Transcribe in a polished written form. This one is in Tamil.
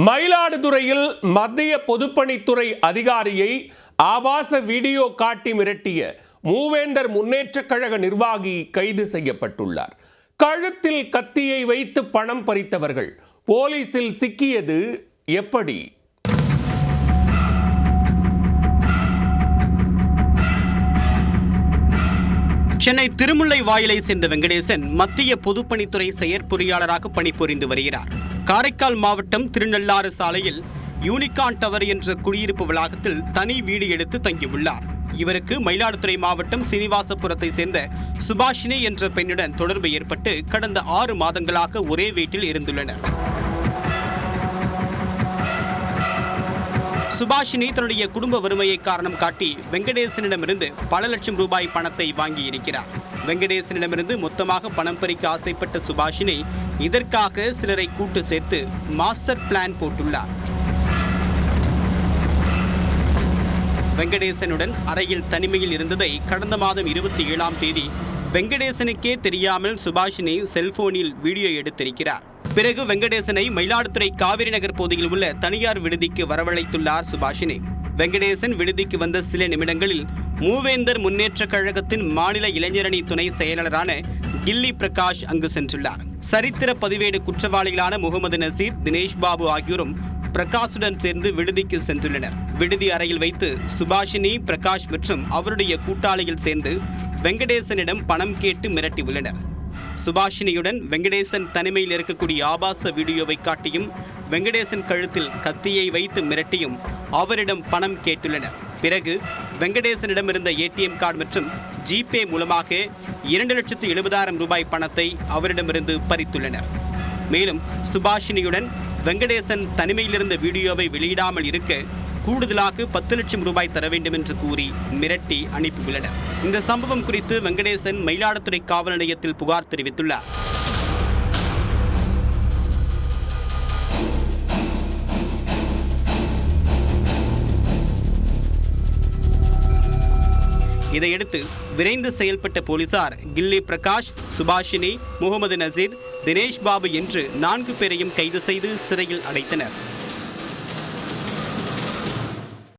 மயிலாடுதுறையில் மத்திய பொதுப்பணித்துறை அதிகாரியை ஆபாச வீடியோ காட்டி மிரட்டிய மூவேந்தர் முன்னேற்றக் கழக நிர்வாகி கைது செய்யப்பட்டுள்ளார். கழுத்தில் கத்தியை வைத்து பணம் பறித்தவர்கள் போலீசில் சிக்கியது எப்படி? சென்னை திருமுல்லை வாயிலை சேர்ந்த வெங்கடேசன் மத்திய பொதுப்பணித்துறை செயற்பொறியாளராக பணிபுரிந்து வருகிறார். காரைக்கால் மாவட்டம் திருநள்ளாறு சாலையில் யூனிகான் டவர் என்ற குடியிருப்பு வளாகத்தில் தனி வீடு எடுத்து தங்கியுள்ளார். இவருக்கு மயிலாடுதுறை மாவட்டம் சீனிவாசபுரத்தை சேர்ந்த சுபாஷினி என்ற பெண்ணுடன் தொடர்பு ஏற்பட்டு கடந்த 6 மாதங்களாக ஒரே வீட்டில் இருந்துள்ளனர். சுபாஷினி தன்னுடைய குடும்ப வறுமையை காரணம் காட்டி வெங்கடேசனிடமிருந்து பல லட்சம் ரூபாய் பணத்தை வாங்கியிருக்கிறார். வெங்கடேசனிடமிருந்து மொத்தமாக பணம் பறிக்க ஆசைப்பட்ட சுபாஷினி இதற்காக சிலரை கூட்டு சேர்த்து மாஸ்டர் பிளான் போட்டுள்ளார். வெங்கடேசனுடன் அறையில் தனிமையில் இருந்ததை கடந்த மாதம் 27ஆம் தேதி வெங்கடேசனுக்கே தெரியாமல் சுபாஷினி செல்போனில் வீடியோ எடுத்திருக்கிறார். பிறகு வெங்கடேசனை மயிலாடுதுறை காவிரி நகர் பகுதியில் உள்ள தனியார் விடுதிக்கு வரவழைத்துள்ளார் சுபாஷினி. வெங்கடேசன் விடுதிக்கு வந்த சில நிமிடங்களில் மூவேந்தர் முன்னேற்றக் கழகத்தின் மாநில இளைஞரணி துணை செயலாளரான கில்லி பிரகாஷ் அங்கு சென்றுள்ளார். சரித்திர பதிவேடு குற்றவாளிகளான முகமது நசீர், தினேஷ் பாபு ஆகியோரும் பிரகாஷுடன் சேர்ந்து விடுதிக்கு சென்றுள்ளனர். விடுதி அறையில் வைத்து சுபாஷினி, பிரகாஷ் மற்றும் அவருடைய கூட்டாளிகள் சேர்ந்து வெங்கடேசனிடம் பணம் கேட்டு மிரட்டியுள்ளனர். சுபாஷினியுடன் வெங்கடேசன் தனிமையில் இருக்கக்கூடிய ஆபாச வீடியோவை காட்டியும் வெங்கடேசன் கழுத்தில் கத்தியை வைத்து மிரட்டியும் அவரிடம் பணம் கேட்டுள்ளனர். பிறகு வெங்கடேசனிடமிருந்த ஏடிஎம் கார்டு மற்றும் ஜிபே மூலமாக 2,70,000 ரூபாய் பணத்தை அவரிடமிருந்து பறித்துள்ளனர். மேலும் சுபாஷினியுடன் வெங்கடேசன் தனிமையிலிருந்த வீடியோவை வெளியிடாமல் இருக்க கூடுதலாக 10 லட்சம் ரூபாய் தர வேண்டும் என்று கூறி மிரட்டி அனுப்பியுள்ளனர். இந்த சம்பவம் குறித்து வெங்கடேசன் மயிலாடுதுறை காவல் நிலையத்தில் புகார் தெரிவித்துள்ளார். இதையடுத்து விரைந்து செயல்பட்ட போலீசார் கில்லி பிரகாஷ், சுபாஷினி, முகமது நசீர், தினேஷ் பாபு என்று 4 பேரையும் கைது செய்து சிறையில் அடைத்தனர்.